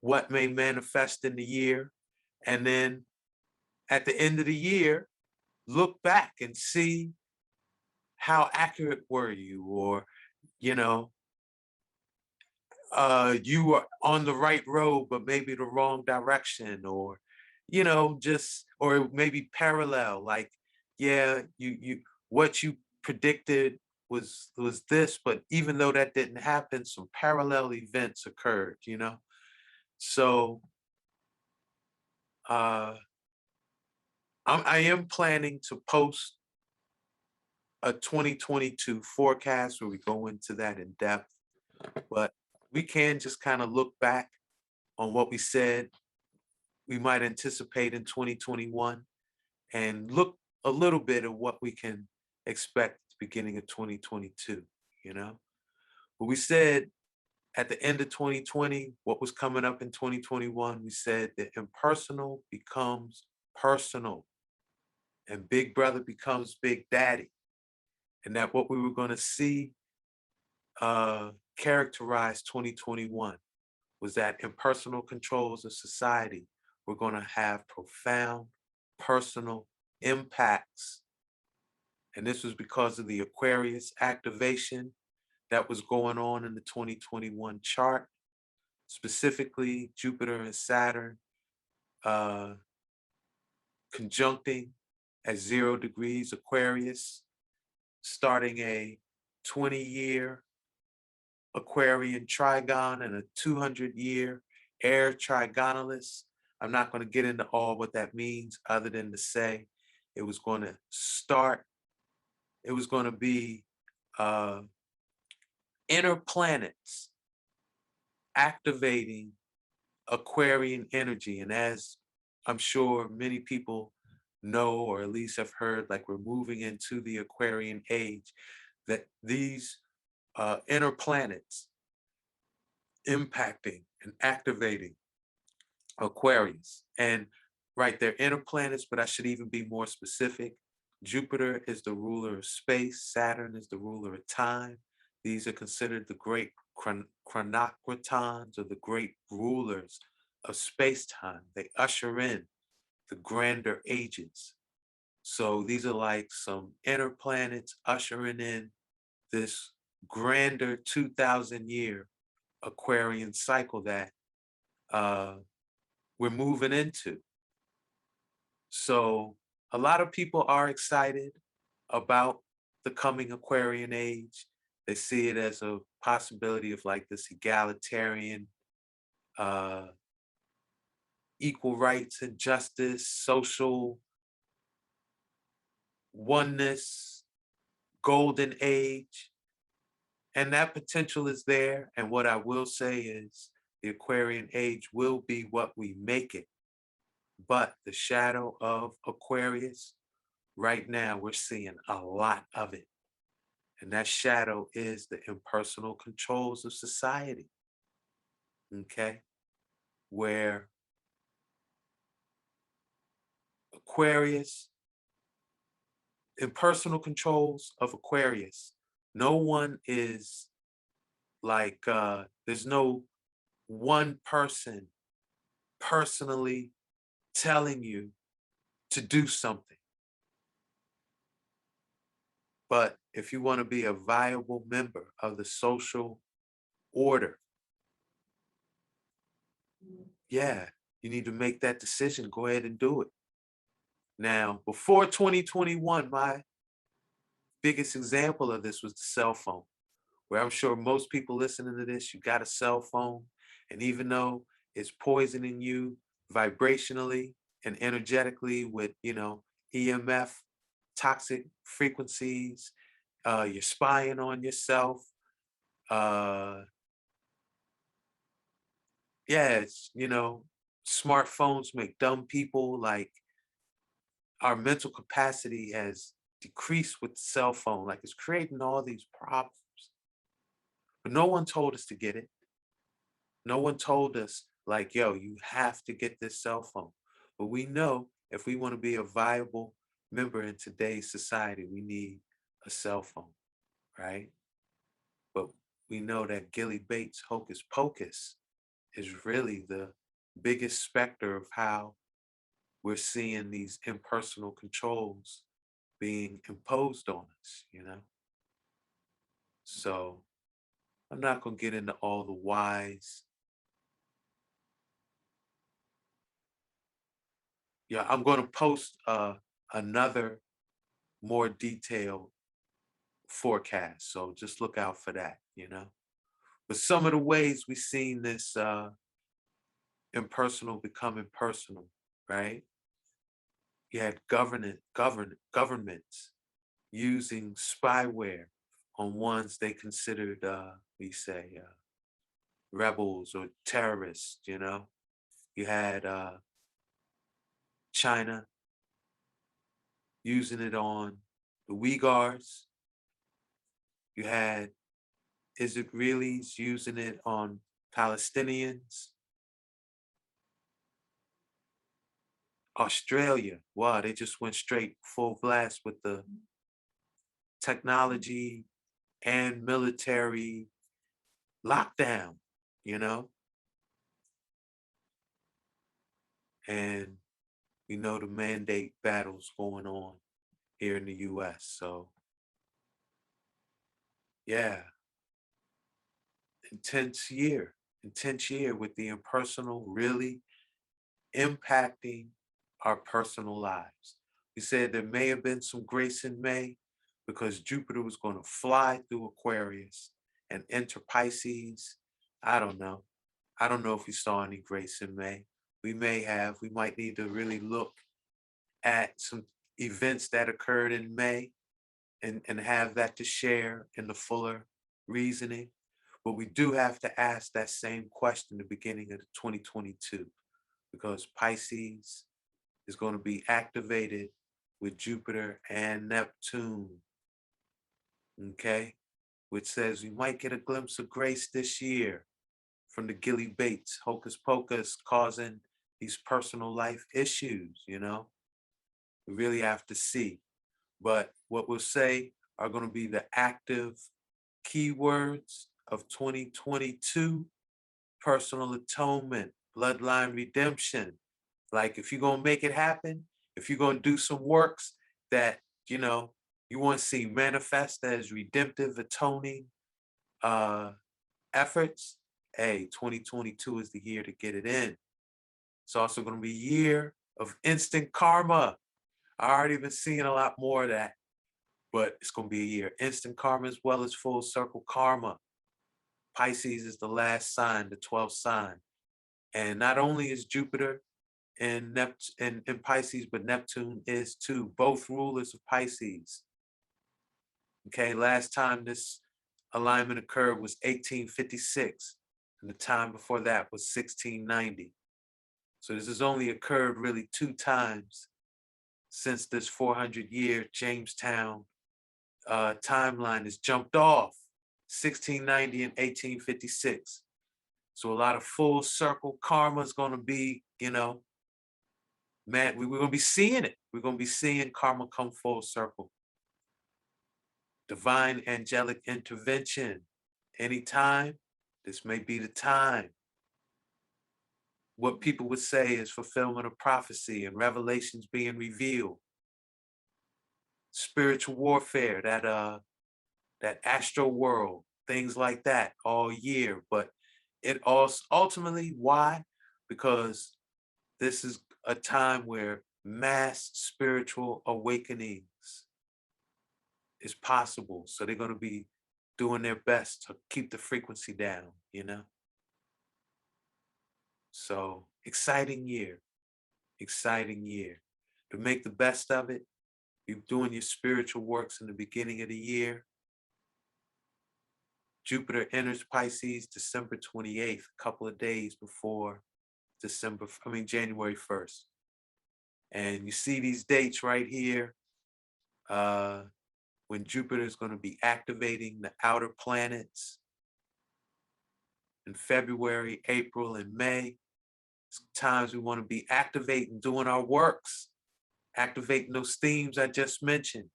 what may manifest in the year. And then at the end of the year, look back and see how accurate were you, or, you know, you were on the right road, but maybe the wrong direction, or, just, or maybe parallel, like, yeah, what you predicted was this, but even though that didn't happen, some parallel events occurred. So, uh, I am planning to post a 2022 forecast where we go into that in depth, but we can just kind of look back on what we said we might anticipate in 2021 and look a little bit at what we can expect at the beginning of 2022, you know? But we said at the end of 2020, what was coming up in 2021, we said that impersonal becomes personal and Big Brother becomes Big Daddy. And that what we were going to see characterize 2021 was that impersonal controls of society were going to have profound personal impacts. And this was because of the Aquarius activation that was going on in the 2021 chart, specifically Jupiter and Saturn uh, conjuncting at 0 degrees Aquarius, starting a 20-year Aquarian trigon and a 200-year air trigonalist. I'm not going to get into all what that means other than to say it was going to start, it was going to be uh, inner planets activating Aquarian energy. And as I'm sure many people know, or at least have heard, like we're moving into the Aquarian age, that these inner planets impacting and activating Aquarius. And right, they're inner planets, but I should even be more specific. Jupiter is the ruler of space, Saturn is the ruler of time. These are considered the great chronocratons, or the great rulers of space-time. They usher in the grander ages. So these are like some inner planets ushering in this grander 2,000-year Aquarian cycle that uh, we're moving into. So a lot of people are excited about the coming Aquarian age. They see it as a possibility of like this egalitarian, uh, equal rights and justice, social oneness, golden age. And that potential is there. And what I will say is the Aquarian age will be what we make it. But the shadow of Aquarius, right now, we're seeing a lot of it. And that shadow is the impersonal controls of society, okay? Where Aquarius, impersonal controls of Aquarius, no one is like, there's no one person personally telling you to do something. But if you want to be a viable member of the social order. Yeah, you need to make that decision. Go ahead and do it. Now, before 2021, my biggest example of this was the cell phone, where I'm sure most people listening to this, you got a cell phone, and even though it's poisoning you vibrationally and energetically with, EMF, toxic frequencies, you're spying on yourself. Uh, yeah, smartphones make dumb people. Like, our mental capacity has decreased with the cell phone. Like, it's creating all these problems. But no one told us to get it. No one told us, like, yo, you have to get this cell phone. But we know if we want to be a viable member in today's society, we need a cell phone, right? But we know that Gilly Bates' Hocus Pocus is really the biggest specter of how we're seeing these impersonal controls being imposed on us. So I'm not going to get into all the whys. Yeah, I'm going to post another more detailed forecast. So just look out for that. But some of the ways we've seen this impersonal become impersonal, right? You had governments using spyware on ones they considered, rebels or terrorists. You had China using it on the Uyghurs. You had Israelis using it on Palestinians. Australia, wow, they just went straight full blast with the technology and military lockdown, you know? And we know the mandate battles going on here in the US. So, yeah, intense year with the impersonal really impacting our personal lives. We said there may have been some grace in May because Jupiter was going to fly through Aquarius and enter Pisces. I don't know. I don't know if we saw any grace in May. We may have. We might need to really look at some events that occurred in May and have that to share in the fuller reasoning. But we do have to ask that same question at the beginning of 2022 because Pisces is going to be activated with Jupiter and Neptune, okay? Which says we might get a glimpse of grace this year from the Gilly Bates Hocus Pocus causing these personal life issues. We really have to see. But what we'll say are going to be the active keywords of 2022: personal atonement, bloodline redemption. Like, if you're going to make it happen, if you're going to do some works that, you want to see manifest as redemptive, atoning efforts, hey, 2022 is the year to get it in. It's also going to be a year of instant karma. I already been seeing a lot more of that, but it's going to be a year. Instant karma as well as full circle karma. Pisces is the last sign, the 12th sign. And not only is Jupiter in Pisces, but Neptune is too. Both rulers of Pisces. Okay, last time this alignment occurred was 1856, and the time before that was 1690. So this has only occurred really 2 times since this 400-year Jamestown timeline has jumped off, 1690 and 1856. So a lot of full circle karma is going to be, man, we're going to be seeing it. We're going to be seeing karma come full circle. Divine angelic intervention. Anytime, this may be the time. What people would say is fulfillment of prophecy and revelations being revealed. Spiritual warfare, that astral world, things like that all year. But it also ultimately, why? Because this is a time where mass spiritual awakenings is possible. So they're going to be doing their best to keep the frequency down, you know? So exciting year, exciting year. To make the best of it, you're doing your spiritual works in the beginning of the year. Jupiter enters Pisces December 28th, a couple of days before January 1st. And you see these dates right here, when Jupiter is going to be activating the outer planets in February, April, and May. It's times we want to be activating, doing our works, activating those themes I just mentioned.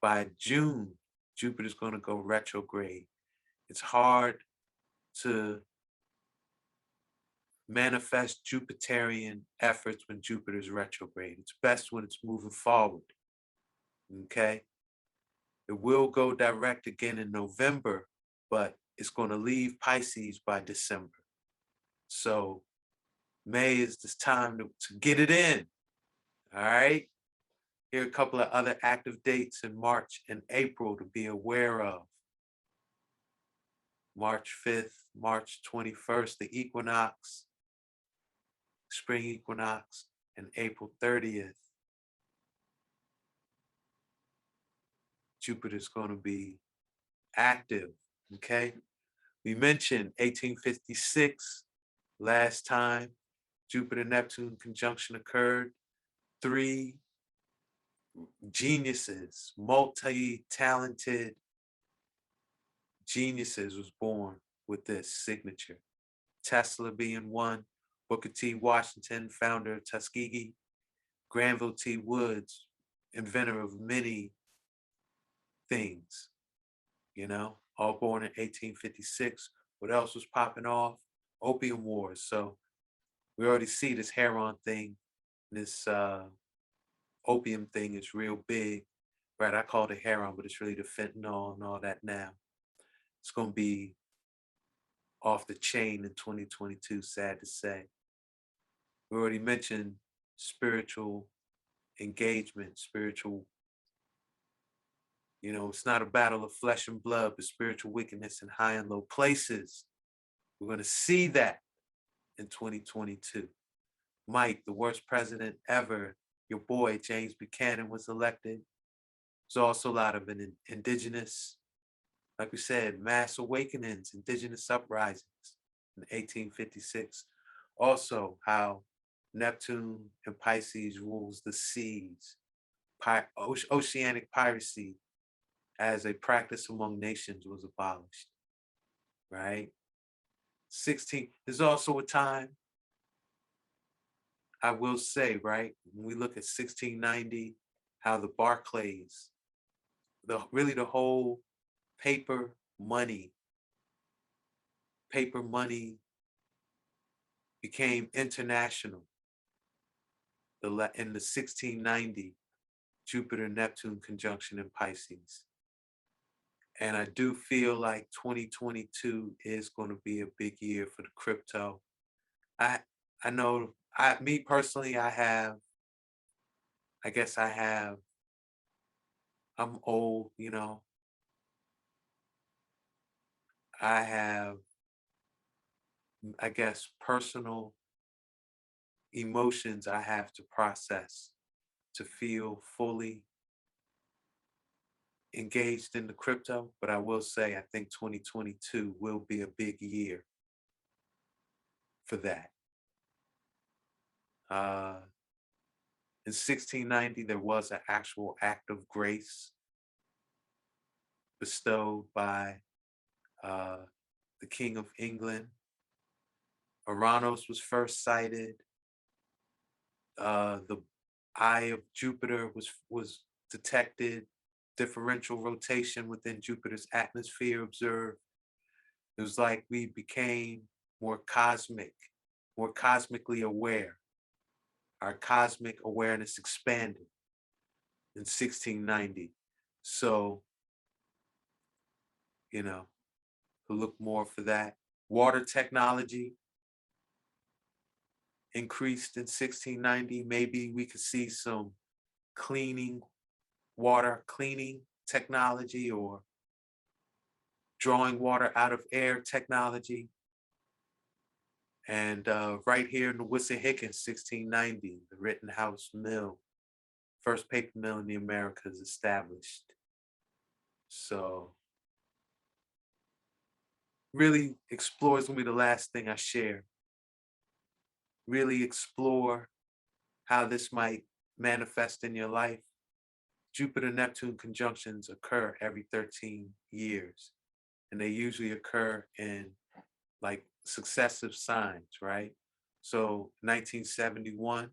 By June, Jupiter's going to go retrograde. It's hard to manifest Jupiterian efforts when Jupiter's retrograde. It's best when it's moving forward. Okay? It will go direct again in November, but it's going to leave Pisces by December. So May is this time to get it in. All right? Here are a couple of other active dates in March and April to be aware of. March 5th, March 21st, the equinox, spring equinox, and April 30th. Jupiter's going to be active, okay? We mentioned 1856, last time Jupiter-Neptune conjunction occurred. 3 geniuses, multi-talented geniuses was born with this signature. Tesla being one, Booker T. Washington, founder of Tuskegee, Granville T. Woods, inventor of many things, you know, all born in 1856. What else was popping off? Opium Wars. So we already see this heroin thing, this opium thing is real big, right? I call it heroin, but it's really the fentanyl and all that now. It's going to be off the chain in 2022, sad to say. We already mentioned spiritual engagement, spiritual, you know, it's not a battle of flesh and blood, but spiritual wickedness in high and low places. We're going to see that in 2022. Mike, the worst president ever, your boy, James Buchanan, was elected. There's also a lot of indigenous, like we said, mass awakenings, indigenous uprisings in 1856. Also, how Neptune and Pisces rules the seas, oceanic piracy as a practice among nations was abolished, right? 16, there's also a time, I will say, right, when we look at 1690, how the Barclays, really the whole paper money became international in the 1690 Jupiter-Neptune conjunction in Pisces. And I do feel like 2022 is going to be a big year for the crypto. I know, me personally, I'm old, you know. I have, I guess, personal emotions I have to process to feel fully engaged in the crypto. But I will say, I think 2022 will be a big year for that. In 1690, there was an actual act of grace bestowed by the King of England. Uranus was first sighted. The eye of Jupiter was detected. Differential rotation within Jupiter's atmosphere observed. It was like we became more cosmically aware. Our cosmic awareness expanded in 1690. So you know, to look more for that. Water technology increased in 1690. Maybe we could see some water cleaning technology, or drawing water out of air technology. And right here in the Wissahickon, 1690, the Rittenhouse Mill, first paper mill in the Americas, established. So really explore is gonna be the last thing I share. Really explore how this might manifest in your life. Jupiter-Neptune conjunctions occur every 13 years, and they usually occur in like successive signs, right? So 1971,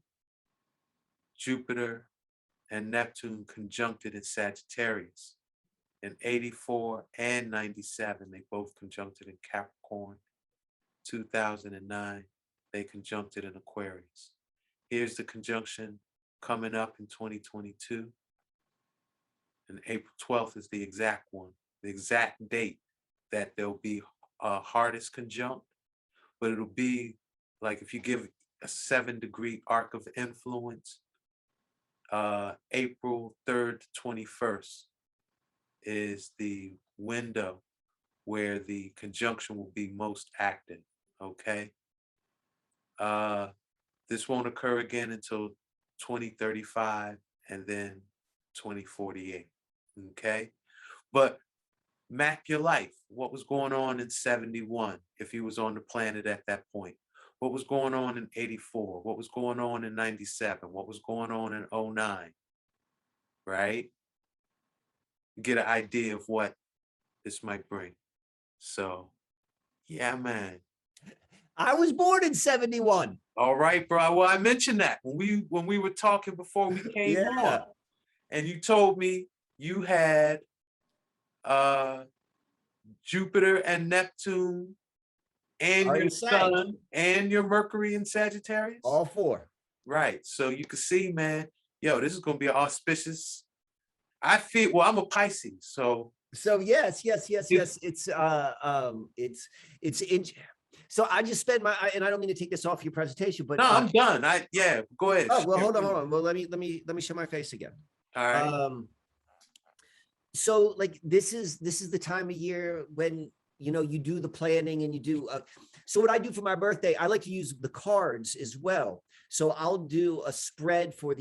Jupiter and Neptune conjuncted in Sagittarius. In 84 and 97, they both conjuncted in Capricorn. 2009, they conjuncted in Aquarius. Here's the conjunction coming up in 2022. And April 12th is the exact one, the exact date that there'll be hardest conjunct, but it'll be like if you give a 7-degree arc of influence, April 3rd to 21st is the window where the conjunction will be most active, okay? This won't occur again until 2035 and then 2048, okay? But map your life. What was going on in 71 if you was on the planet at that point? What was going on in 84? What was going on in 97? What was going on in 09? Right? Get an idea of what this might bring. So, yeah, man. I was born in 71. All right, bro. Well, I mentioned that when we were talking before we came on, and you told me you had Jupiter and Neptune and Are your in Sag. sun and your Mercury in Sagittarius. All four. Right. So you can see, man, yo, this is gonna be auspicious. I feel, well, I'm a Pisces, so yes. So I just spent and I don't mean to take this off your presentation, but no, I'm done. Yeah, go ahead. Oh, well, hold on. Well, let me show my face again. All right. So like this is the time of year when you do the planning and you do so what I do for my birthday, I like to use the cards as well. So I'll do a spread for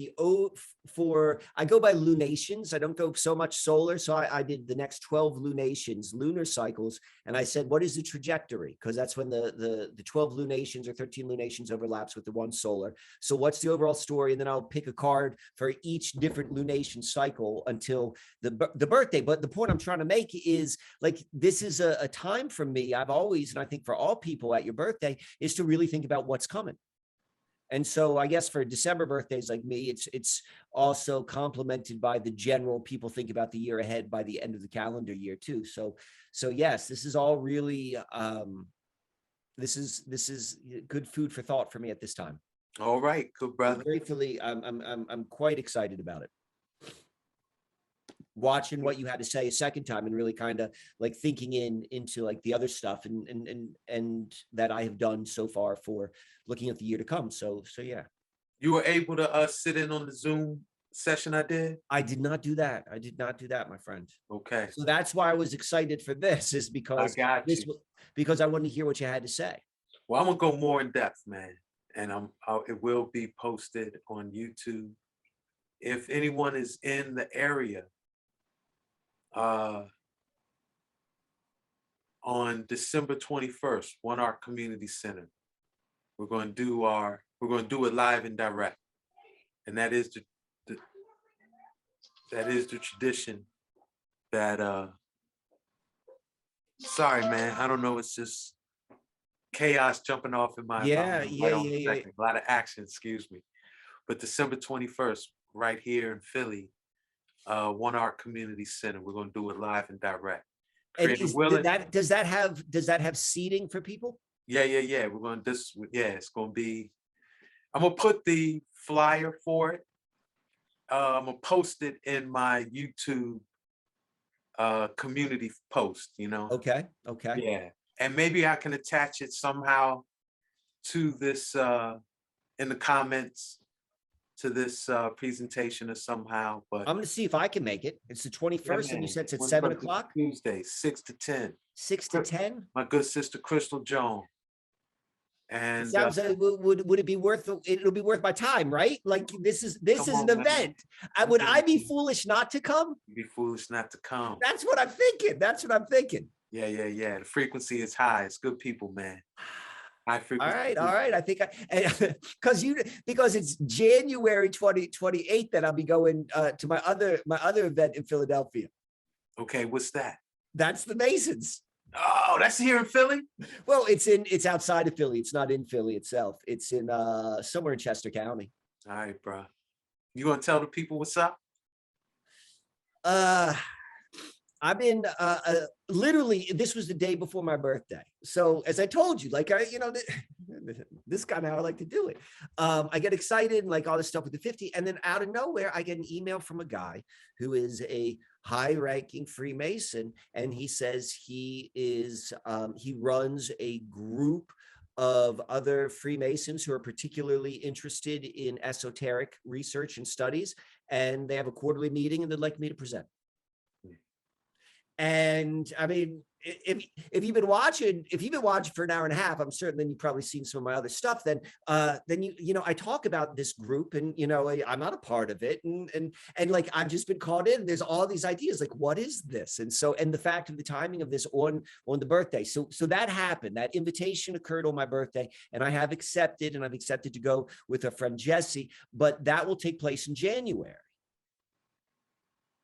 I go by lunations. I don't go so much solar. So I did the next 12 lunations, lunar cycles. And I said, what is the trajectory? Because that's when the 12 lunations or 13 lunations overlaps with the one solar. So what's the overall story? And then I'll pick a card for each different lunation cycle until the birthday. But the point I'm trying to make is like, this is a time for me. I've always, and I think for all people at your birthday, is to really think about what's coming. And so I guess for December birthdays like me, it's also complemented by the general people think about the year ahead by the end of the calendar year too. So yes, this is all really this is good food for thought for me at this time. All right, good brother. Gratefully, I'm quite excited about it. Watching what you had to say a second time and really kind of like thinking into like the other stuff and that I have done so far for looking at the year to come. So yeah. You were able to sit in on the Zoom session I did? I did not do that. I did not do that, my friend. Okay. So that's why I was excited for this, is because because I wanted to hear what you had to say. Well, I'm gonna go more in depth, man, and it will be posted on YouTube. If anyone is in the area, on December 21st, One Art Community Center, we're going to do it live and direct, and that is the tradition that. Sorry, man, I don't know. It's just chaos jumping off in my yeah. A lot of action. Excuse me, but December 21st, right here in Philly. One Art Community Center. We're going to do it live and direct. And does that have seating for people? Yeah. We're going to it's going to be. I'm gonna put the flyer for it. I'm gonna post it in my YouTube community post, you know? Okay. Okay. Yeah. And maybe I can attach it somehow to this in the comments to this presentation or somehow. But I'm gonna see if I can make it. It's the yeah, 21st, and you man. said it's at 21st is 7 o'clock, Tuesday, 6 to 10. 6 to 10. My good sister Crystal Joan. It And sounds like would it be worth it'll be worth my time, right? Like this come is an on, man. event. Would I be foolish not to come? You'd be foolish not to come. That's what I'm thinking. That's what I'm thinking. Yeah, yeah, yeah. The frequency is high. It's good people, man. High frequency. All right. I think because it's January 2028 that I'll be going to my other event in Philadelphia. Okay, what's that? That's the Masons. Oh, that's here in Philly? Well, it's outside of Philly. It's not in Philly itself. It's in somewhere in Chester County. All right, bro. You gonna tell the people what's up? I've been literally, this was the day before my birthday. So as I told you, like this kind of how I like to do it. I get excited and like all this stuff with the 50, and then out of nowhere, I get an email from a guy who is a high-ranking Freemason, and he says he runs a group of other Freemasons who are particularly interested in esoteric research and studies, and they have a quarterly meeting, and they'd like me to present. And I mean, if you've been watching for an hour and a half, I'm certain then you've probably seen some of my other stuff. Then I talk about this group, and I'm not a part of it, and like I've just been caught in. There's all these ideas, like what is this? And the fact of the timing of this on the birthday. So that happened. That invitation occurred on my birthday, and I have accepted, to go with a friend Jesse, but that will take place in January.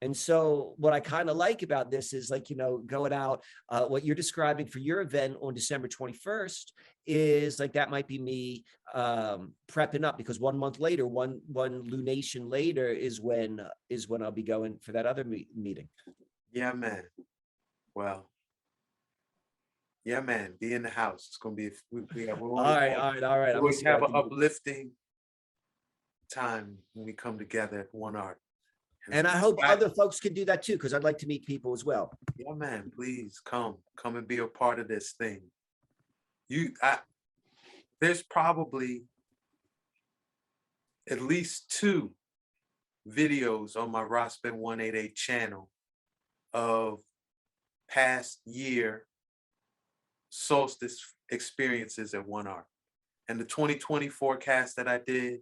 And so what I kind of like about this is like, going out, what you're describing for your event on December 21st is like, that might be me prepping up, because 1 month later, one lunation later is when I'll be going for that other meeting. Yeah, man. Well, yeah, man. Be in the house. It's going to be, all right. We always have an uplifting time when we come together at One Art. And I hope other folks can do that too, because I'd like to meet people as well. Yeah, man, please come and be a part of this thing. There's probably at least 2 videos on my Rossman 188 channel of past year solstice experiences at One Art. And the 2020 forecast that I did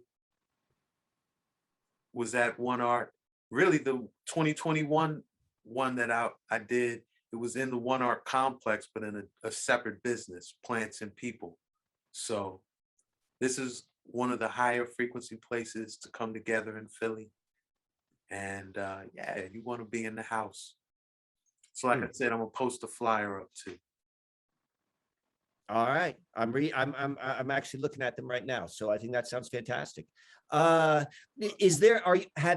was at One Art. Really, the 2021 one that I did, it was in the One Art complex, but in a separate business, plants and people. So this is one of the higher frequency places to come together in Philly. And yeah, you want to be in the house. So like I said, I'm gonna post a flyer up too. All right. I'm actually looking at them right now. So I think that sounds fantastic. Have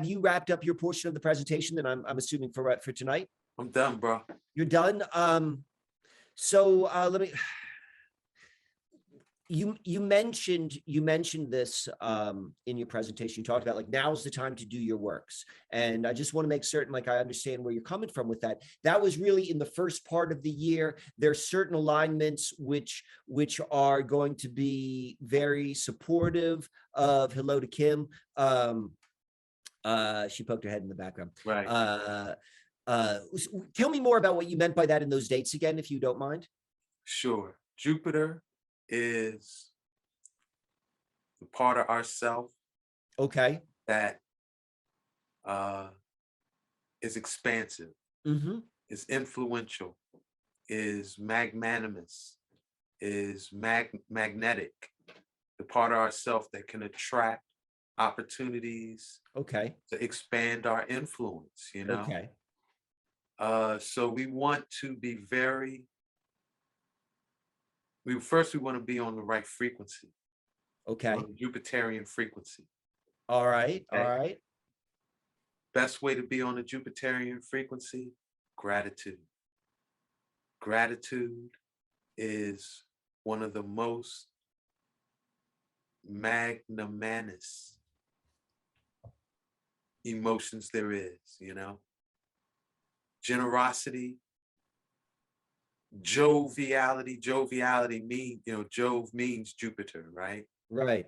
you wrapped up your portion of the presentation that I'm assuming for tonight? I'm done, bro. You're done. So let me, you mentioned this in your presentation. You talked about like, now's the time to do your works, and I just want to make certain like I understand where you're coming from with that. That was really in the first part of the year. There's certain alignments which are going to be very supportive of Hello to Kim. She poked her head in the background. Right. Tell me more about what you meant by that in those dates again, if you don't mind. Sure. Jupiter is the part of ourself, okay, that is expansive, is influential, is magnanimous, is magnetic, the part of ourself that can attract opportunities, okay, to expand our influence, okay, so we want to be we want to be on the right frequency. okay, on the Jupiterian frequency. all right, Okay? all right. Best way to be on the Jupiterian frequency: gratitude. Gratitude is one of the most magnanimous emotions there is, generosity, joviality. Joviality mean, Jove means Jupiter, right? Right.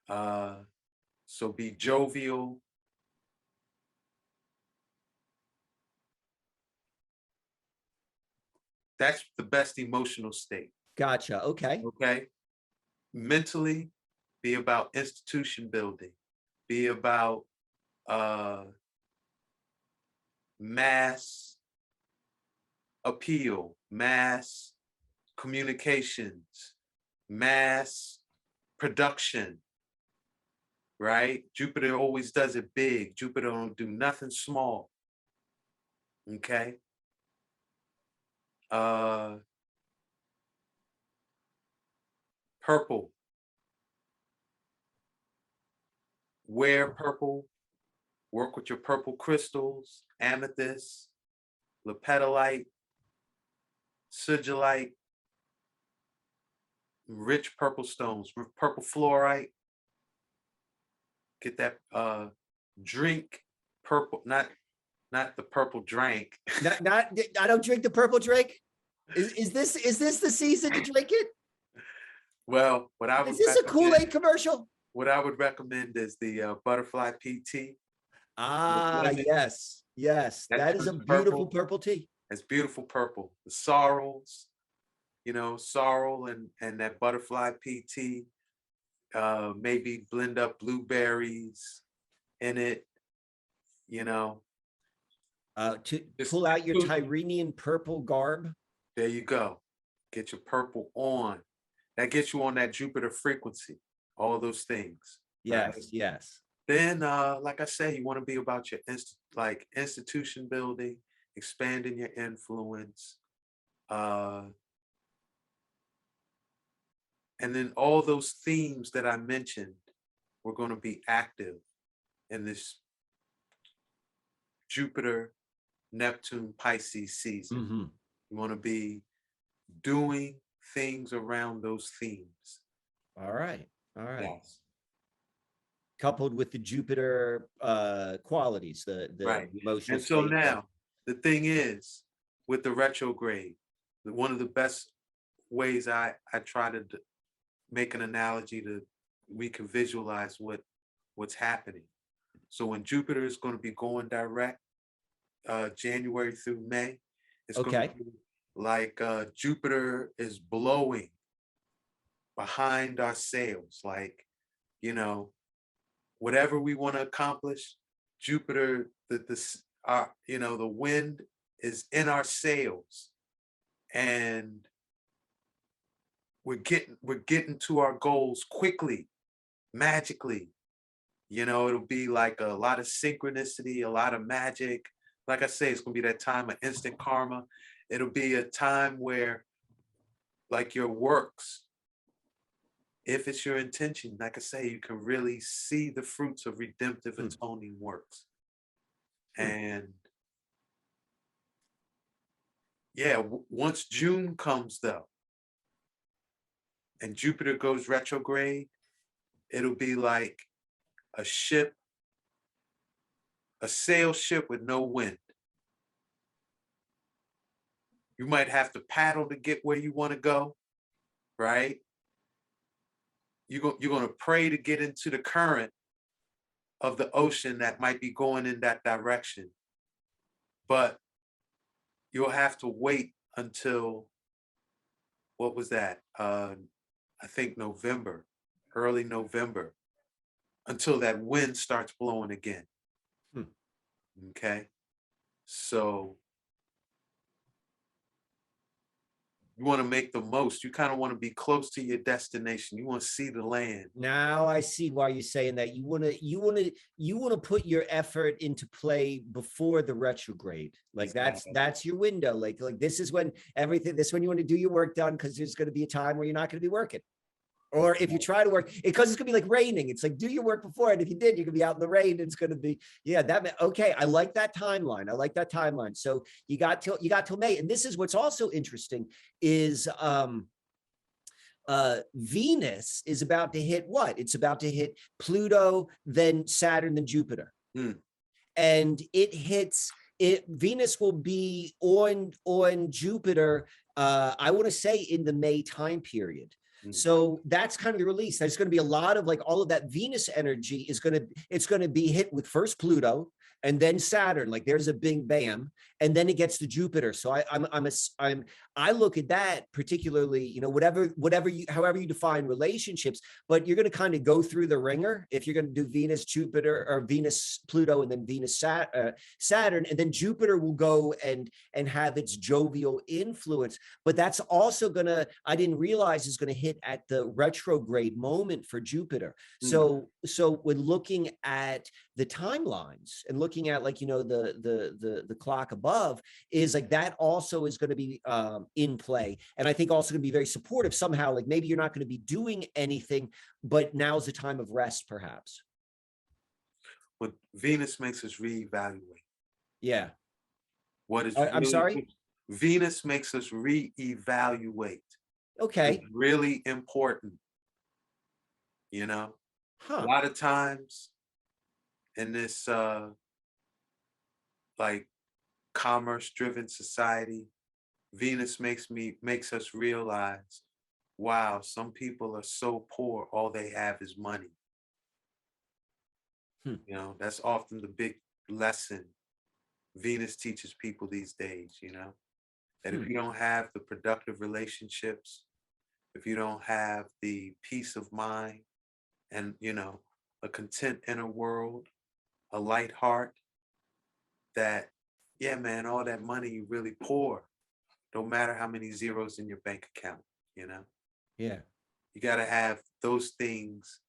So be jovial. That's the best emotional state. Gotcha. Okay. Okay. Mentally, be about institution building, be about mass appeal, mass communications, mass production, right? Jupiter always does it big. Jupiter don't do nothing small. Okay. Purple. Wear purple. Work with your purple crystals, amethyst, lepidolite, sigillite, rich purple stones, purple fluorite. Get that drink purple, not the purple drink. Not I don't drink the purple drink. Is this the season to drink it? Well, what I would Is this a Kool-Aid commercial? What I would recommend is the butterfly PT. Ah, yes, yes. That is a beautiful purple tea. It's beautiful purple. The sorrels, sorrel and that butterfly PT. Maybe blend up blueberries in it, To pull out your Tyrrhenian purple garb. There you go. Get your purple on. That gets you on that Jupiter frequency. All those things. Yes, right? yes. Then, like I say, you want to be about your institution building, expanding your influence, and then all those themes that I mentioned were going to be active in this Jupiter, Neptune, Pisces season. Mm-hmm. You want to be doing things around those themes. All right. All right. Yes. Coupled with the Jupiter qualities, the right. emotional. And so now the thing is, with the retrograde, one of the best ways I try to make an analogy to we can visualize what's happening. So when Jupiter is going to be going direct January through May, it's going to be like Jupiter is blowing behind our sails, like, whatever we want to accomplish, Jupiter, the wind is in our sails, and we're getting to our goals quickly, magically. It'll be like a lot of synchronicity, a lot of magic. Like I say, it's gonna be that time of instant karma. It'll be a time where, like, your works, if it's your intention, like I say, you can really see the fruits of redemptive atoning works. And yeah, once June comes though, and Jupiter goes retrograde, it'll be like a sail ship with no wind. You might have to paddle to get where you want to go, right? You're going to pray to get into the current of the ocean that might be going in that direction. But you'll have to wait until, what was that? I think November, early November, until that wind starts blowing again. Okay. So you want to make the most. You kind of want to be close to your destination. You want to see the land. Now I see why you're saying that. You want to put your effort into play before the retrograde. Like that's your window. Like this is when you want to do your work done, because there's going to be a time where you're not going to be working. Or if you try to work, because it's gonna be like raining. It's like, do your work before, and if you did, you're gonna be out in the rain. It's gonna be, okay. I like that timeline. So you got till May, and this is what's also interesting is Venus is about to hit what? It's about to hit Pluto, then Saturn, then Jupiter, and it hits Venus will be on Jupiter, I want to say in the May time period. So that's kind of the release. There's going to be a lot of like all of that Venus energy it's going to be hit with first Pluto and then Saturn. Like there's a big bam, and then it gets to Jupiter. So I look at that particularly, you know, however you define relationships, but you're going to kind of go through the ringer if you're going to do Venus, Jupiter, or Venus, Pluto, and then Venus, Saturn, and then Jupiter will go and have its jovial influence. But that's also I didn't realize is going to hit at the retrograde moment for Jupiter. So when looking at the timelines and looking at like, you know, the clock above is like that also is going to be in play. And I think also going to be very supportive somehow, like maybe you're not going to be doing anything, but now's the time of rest, perhaps. Well, Venus makes us reevaluate. Yeah. What is I'm sorry? Venus makes us reevaluate. Okay. It's really important. You know, a lot of times in this like commerce driven society, Venus makes us realize, wow, some people are so poor, all they have is money. You know, that's often the big lesson Venus teaches people these days, you know, that if you don't have the productive relationships, if you don't have the peace of mind and, you know, a content inner world, a light heart, that, yeah, man, all that money you really poor. Don't matter how many zeros in your bank account, you know? Yeah. You got to have those things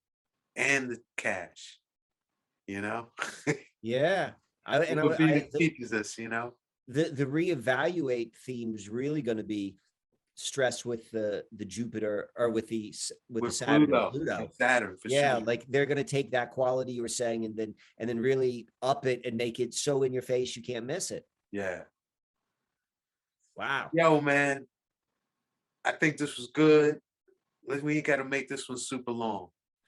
and the cash, you know? Yeah. What Venus teaches us, you know? The reevaluate theme is really going to be stressed with the Jupiter or with the Saturn and Pluto. And Saturn, for Yeah, sure. like they're going to take that quality you were saying and then really up it and make it so in your face you can't miss it. Yeah. Wow. Yo, man, I think this was good. We ain't got to make this one super long.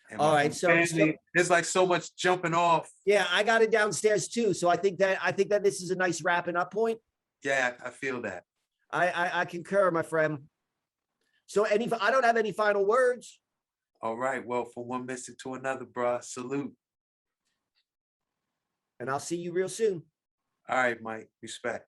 And All my right, so family, there's like so much jumping off. yeah, I got it downstairs too. So I think that this is a nice wrapping up point. Yeah, I feel that. I concur, my friend. So I don't have any final words. All right. Well, from one mystic to another, bruh. Salute. And I'll see you real soon. All right, Mike. Respect.